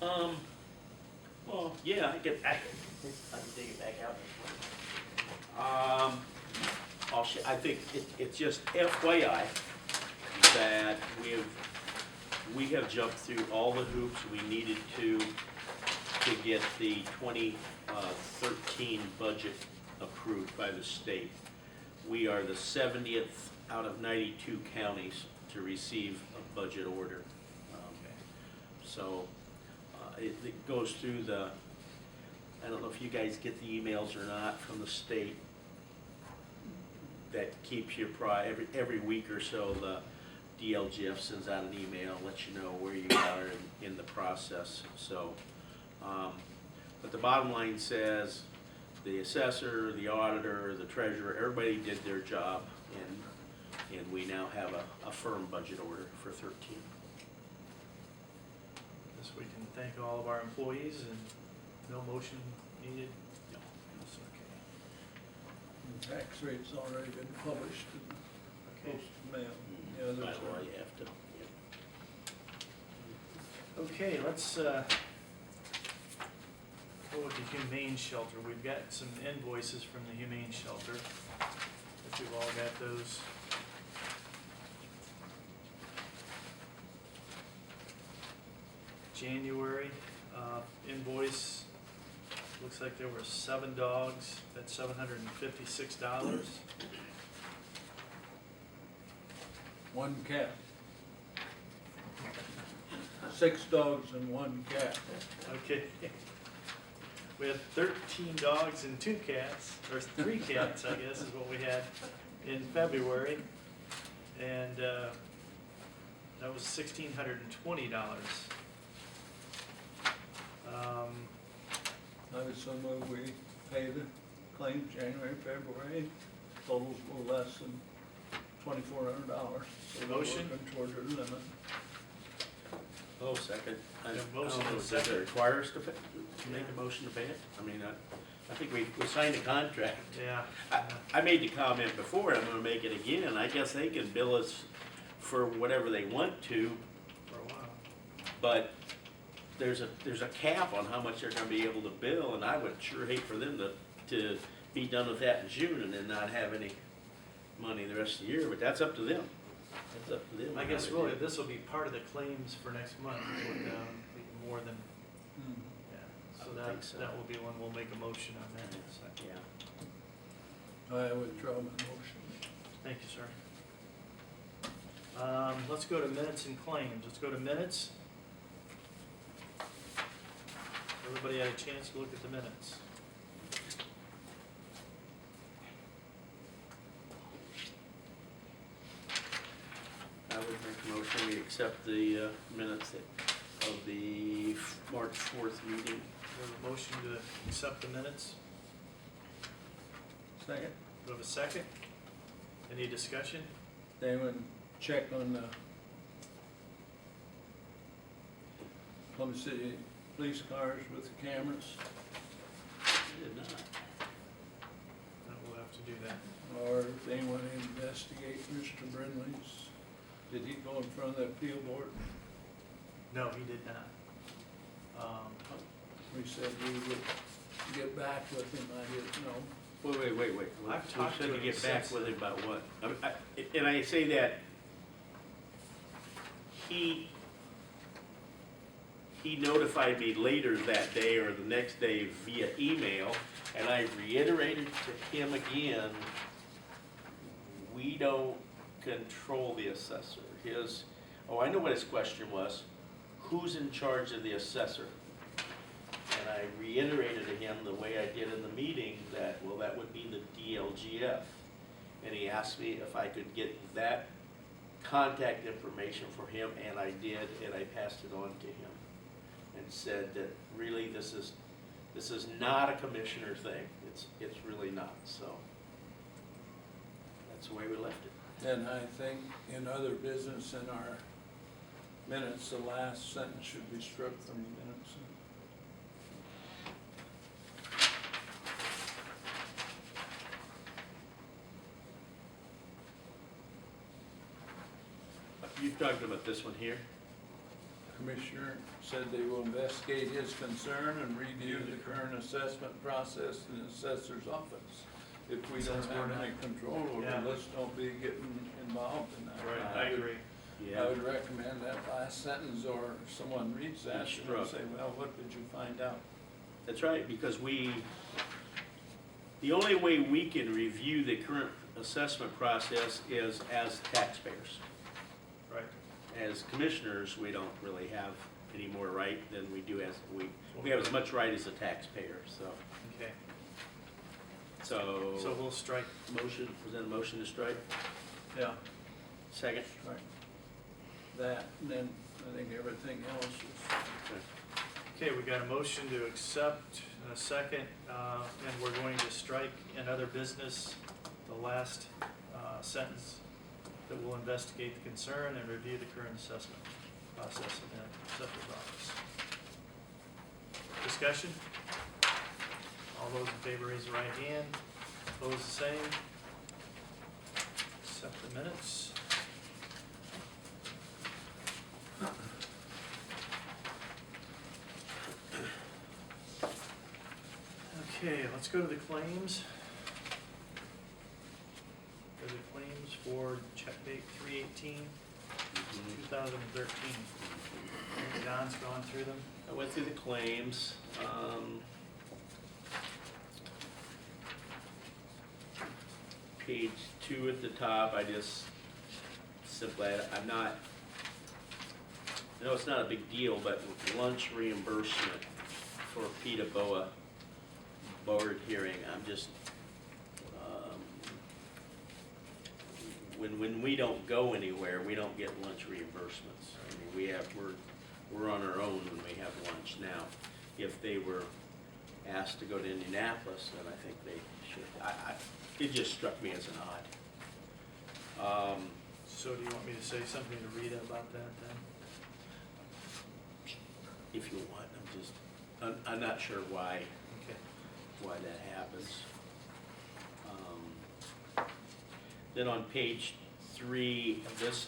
Well, yeah, I can dig it back out. I think it's just FYI that we have jumped through all the hoops we needed to get the 2013 budget approved by the state. We are the 70th out of 92 counties to receive a budget order. So it goes through I don't know if you guys get the emails or not from the state that keeps you every week or so. The DLGF sends out an email, lets you know where you are in the process. So, but the bottom line says the assessor, the auditor, the treasurer, everybody did their job, and we now have a firm budget order for 13. Guess we can thank all of our employees and no motion needed? No. That's okay. The tax rate's already been published in Okay. postal mail. Yeah, By that's law, right. you have to. Yeah. Okay, let's go with the Humane Shelter. We've got some invoices from the Humane Shelter. If you've all got those. January invoice, looks like there were 7 dogs, that's $756. One cat. 6 dogs and 1 cat. Okay. We had 13 dogs and 2 cats, or 3 cats, I guess, is what we had in February. And that was $1,620. I would so move we pay the claim January, February, totals were less than $2,400. So we're Motion? working toward our limit. Oh, second. I Yeah, don't motion know, and does it second. require us to make a motion to pay it? I mean, I think we signed a contract. Yeah. I made the comment before, I'm gonna make it again. I guess they can bill us for whatever they want to, For a while. but there's a cap on how much they're gonna be able to bill, and I would sure hate for them to be done with that in June and then not have any money the rest of the year, but that's up to them. That's up to them. I how guess they really, do it. this will be part of the claims for next month, be more than, Hmm. yeah. I So would think so. that will be one, we'll make a motion on that in a second. Yeah. I withdraw my motion. Thank you, sir. Let's go to minutes and claims. Let's go to minutes. Everybody had a chance to look at the minutes. I would make a motion, we accept the minutes of the March 4th meeting. We have a motion to accept the minutes. Second. Do we have a second? Any discussion? Anyone check on the Plum City police cars with the cameras? I did not. We'll have to do that. Or if anyone investigate Mr. Brindley's, did he go in front of the appeal board? No, he did not. We said we would get back with him, I didn't know. Wait. I've talked to You said him to get back since- with him about what? And I say that he notified me later that day or the next day via email, and I reiterated to him again, we don't control the assessor. I know what his question was, who's in charge of the assessor? And I reiterated to him the way I did in the meeting that, well, that would be the DLGF. And he asked me if I could get that contact information for him, and I did, and I passed it on to him. And said that really this is not a commissioner thing. It's really not, so that's the way we left it. And I think in other business in our minutes, the last sentence should be struck from the minutes. You're talking about this one here? commissioner said they will investigate his concern and review the current assessment process in the assessor's office. If we don't Since have we're any not- control over Yeah. it, let's don't be getting involved in that. Right, I I agree. Yeah. I would recommend that last sentence, or someone reads that and Struck. say, well, what did you find out? That's right, because the only way we can review the current assessment process is as taxpayers. Right. As commissioners, we don't really have any more right than we do as, we have as much right as a taxpayer, so. Okay, So, so we'll strike. motion, was that a motion to strike? Yeah, Second? right. That, and then I think everything else is, Okay, we got a motion to accept, and a second, and we're going to strike in other business, the last sentence, that will investigate the concern and review the current assessment process in the assessor's office. Discussion? All those in favor raise your right hand. Opposed, the same. Accept the minutes. Okay, let's go to the claims. Go to the claims for check date 3/18/2013. Don's gone through them. I went through the claims. Page 2 at the top, I just simply, I'm not, I know it's not a big deal, but lunch reimbursement for PETA BOA board hearing, I'm just, when we don't go anywhere, we don't get lunch reimbursements. I mean, we're on our own when we have lunch now. If they were asked to go to Indianapolis, then I think they should. It just struck me as an odd. So do you want me to say something to Rita about that then? If you want, I'm not sure why that happens. Then on page 3, this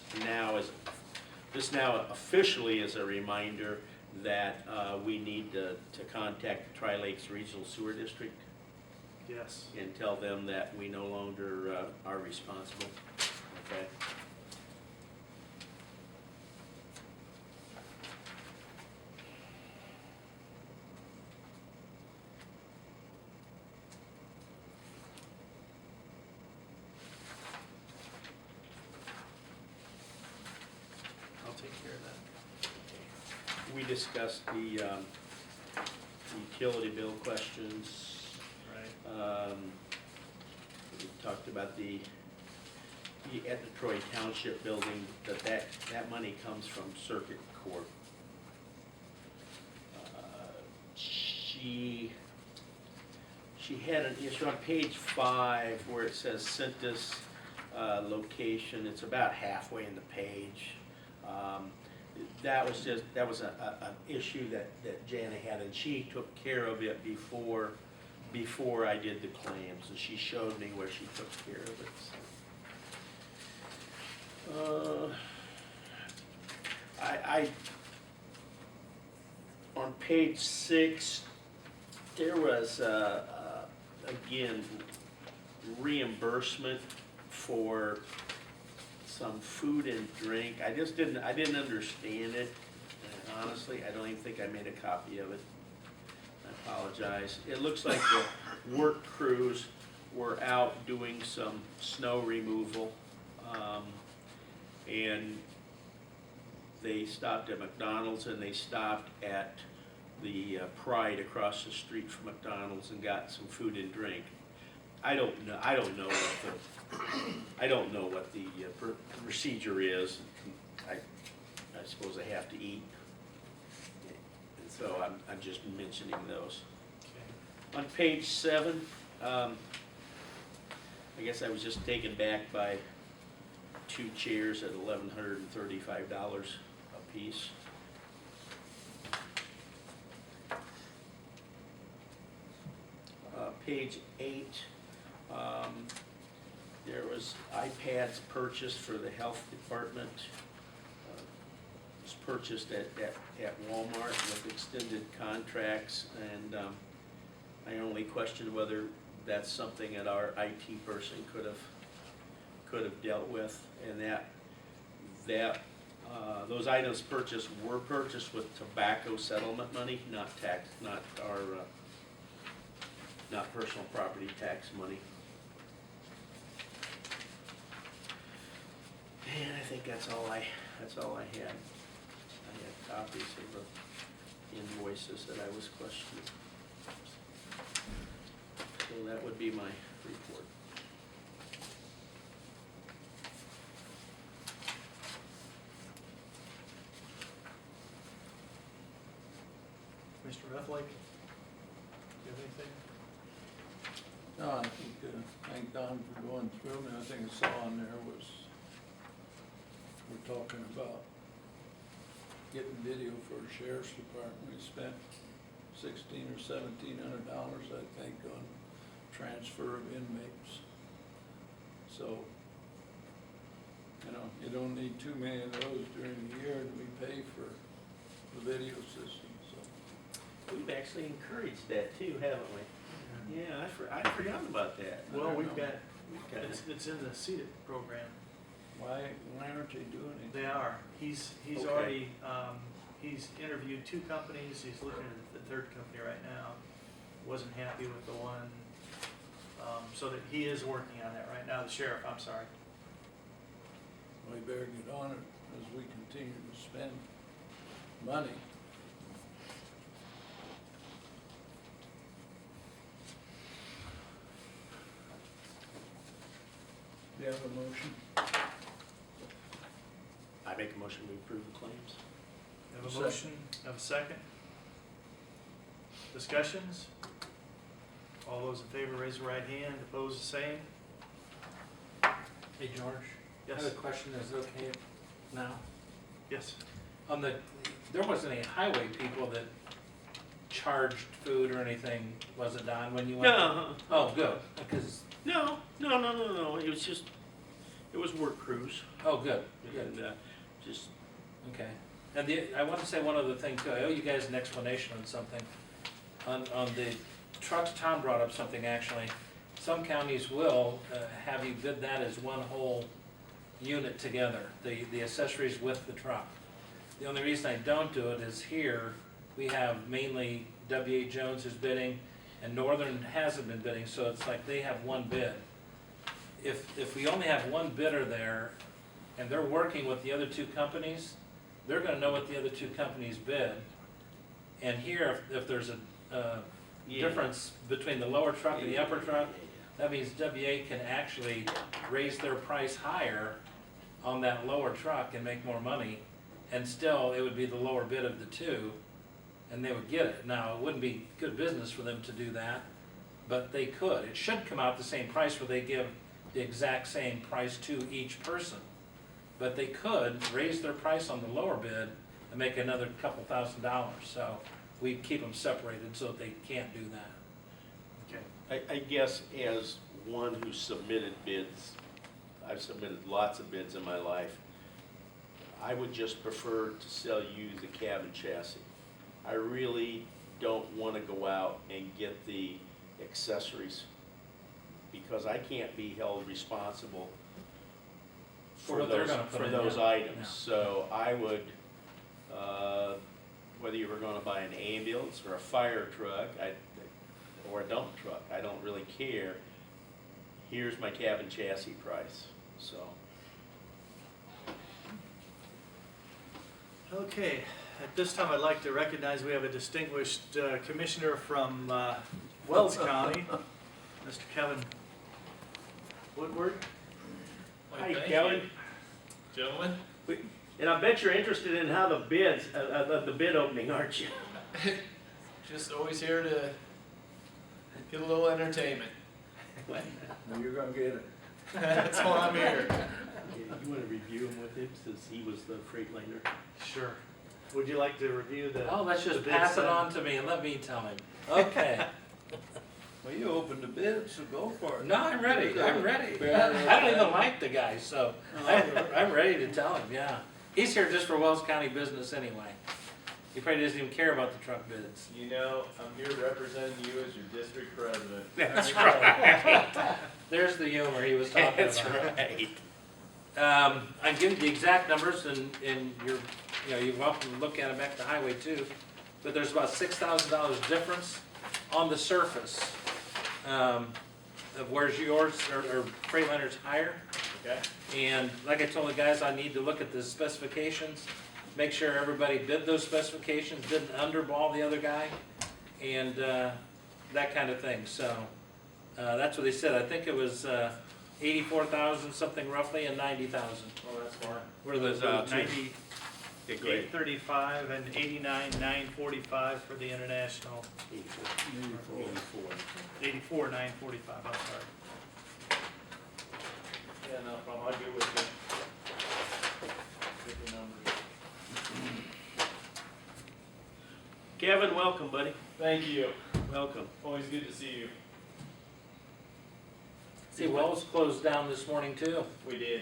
now officially is a reminder that we need to contact the Tri-Lakes Regional Sewer District Yes. and tell them that we no longer are responsible, okay? I'll take care of that. We discussed the utility bill questions. Right. We talked about the at the Troy Township building, that money comes from Circuit Court. She had an issue on page 5 where it says Centus location. It's about halfway in the page. That was an issue that Jana had, and she took care of it before I did the claims, and she showed me where she took care of it. On page 6, there was again reimbursement for some food and drink. I didn't understand it, and honestly, I don't even think I made a copy of it. I apologize. It looks like the work crews were out doing some snow removal, and they stopped at McDonald's and they stopped at the Pride across the street from McDonald's and got some food and drink. I don't know what the procedure is. I suppose they have to eat, and so I'm just mentioning those. Okay. On page 7, I guess I was just taken back by 2 chairs at $1,135 a piece. Page 8, there was iPads purchased for the health department. It was purchased at Walmart with extended contracts, and I only question whether that's something that our IT person could have dealt with, and those items purchased were purchased with tobacco settlement money, not tax, not personal property tax money. And I think that's all I had. I had copies of the invoices that I was questioning. So that would be my report. Mr. Rufflake, do you have anything? No, I think, thank Don for going through them. I think I saw on there was, we're talking about getting video for a sheriff's department. We spent $1,600 or $1,700, I think, on transfer of inmates. So, you know, you don't need too many of those during the year, and we pay for the video system, so. We've actually encouraged that too, haven't we? Yeah, I forgot about that. Well, we've know. got, it's in the CEDAT program. Why aren't they doing it? They are. He's Okay. already, he's interviewed 2 companies. He's looking at the 3rd company right now. Wasn't happy with the one, so that he is working on that right now, the sheriff, I'm sorry. We better get on it as we continue to spend money. Do you have a motion? I make a motion to approve the claims. Have a Second. motion, have a second. Discussions? All those in favor raise your right hand, opposed the same. Hey, George? I Yes, have a question, is it okay now? yes. On there wasn't any highway people that charged food or anything, was it, Don, when you went? No, Oh, good, because, no. It was work crews, oh, good, good, and just okay. And I want to say one other thing too, I owe you guys an explanation on something. On the trucks, Tom brought up something actually. Some counties will have you bid that as one whole unit together, the accessories with the truck. The only reason I don't do it is here, we have mainly W.A. Jones is bidding, and Northern hasn't been bidding, so it's like they have one bid. If we only have one bidder there, and they're working with the other 2 companies, they're gonna know what the other 2 companies bid. And here, if there's a difference between the lower truck and the upper truck, that means WA can actually raise their price higher on that lower truck and make more money, and still, it would be the lower bid of the 2, and they would get it. Now, it wouldn't be good business for them to do that, but they could. It should come out the same price where they give the exact same price to each person. But they could raise their price on the lower bid and make another couple $1,000s, so we keep them separated so that they can't do that. Okay. I guess as one who submitted bids, I've submitted lots of bids in my life, I would just prefer to sell you the cabin chassis. I really don't want to go out and get the accessories, because I can't be held responsible for what they're gonna put in, those yeah. items. Yeah. So I would, whether you were gonna buy an ambulance or a fire truck, or a dump truck, I don't really care. Here's my cabin chassis price, so. Okay, at this time, I'd like to recognize we have a distinguished commissioner from Wells County, Mr. Kevin Woodward. Hi, Thank Kelly. you, gentlemen. And I bet you're interested in how the bids, the bid opening, aren't you? Just always here to get a little entertainment. Well, you're gonna get it. That's why I'm here. You wanna review him with him, since he was the Freightliner? Sure. Would you like to review the? Oh, let's the just bids pass it then? on to me and let me tell him. Okay. Well, you opened the bid, so go for it. No, I'm ready, I'm ready. Yeah. I don't even like the guy, so I'm ready to tell him, yeah. He's here just for Wells County business anyway. He probably doesn't even care about the truck bids. You know, I'm here representing you as your district president. That's right. There's the humor he was talking That's about. right. I give you the exact numbers and you're welcome to look at them at the highway too. But there's about $6,000 difference on the surface of where's yours or Freightliner's higher. Okay? And like I told the guys, I need to look at the specifications, make sure everybody bid those specifications, didn't underball the other guy, and that kind of thing. So that's what they said. I think it was 84,000 something roughly and 90,000. Well, that's fine. Were the two. 98.35 and 89.945 for the international. 84.945. I'm sorry. Yeah, no problem, I'll get with you. Get the numbers. Kevin, welcome, buddy. Thank you. Welcome. Always good to see you. See, Wells closed down this morning too. We did.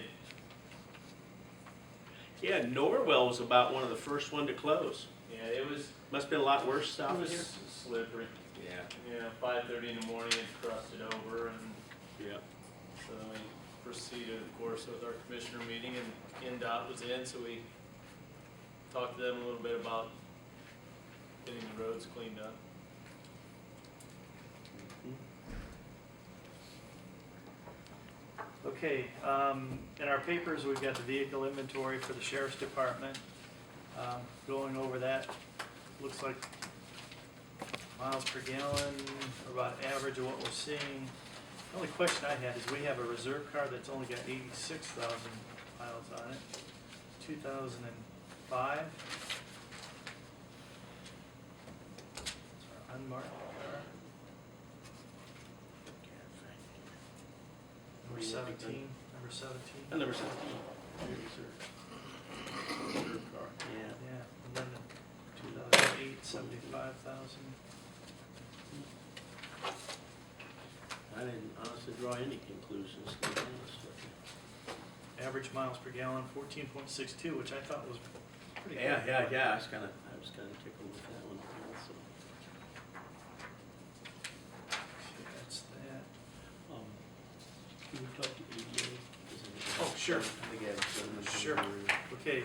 Yeah, Norwell was about one of the first one to close. Yeah, it was Must've been a lot worse south of here. slippery. Yeah. Yeah, 5:30 in the morning, it crusted over, and Yeah. so then we proceeded, of course, with our commissioner meeting, and NDOT was in, so we talked to them a little bit about getting the roads cleaned up. Okay, in our papers, we've got the vehicle inventory for the sheriff's department. Going over that, looks like miles per gallon, or about average of what we're seeing. The only question I had is we have a reserve car that's only got 86,000 miles on it, 2005. It's our unmarked car. Number 17, number 17. Number 17. Reserve car. Yeah. Yeah, and then the 2008, 75,000. I didn't honestly draw any conclusions, to be honest with you. Average miles per gallon, 14.62, which I thought was pretty good. Yeah, I was kinda tickled with that one also. Okay, that's that. Can we talk to EDA? Oh, sure. I think I have some. Sure. Okay,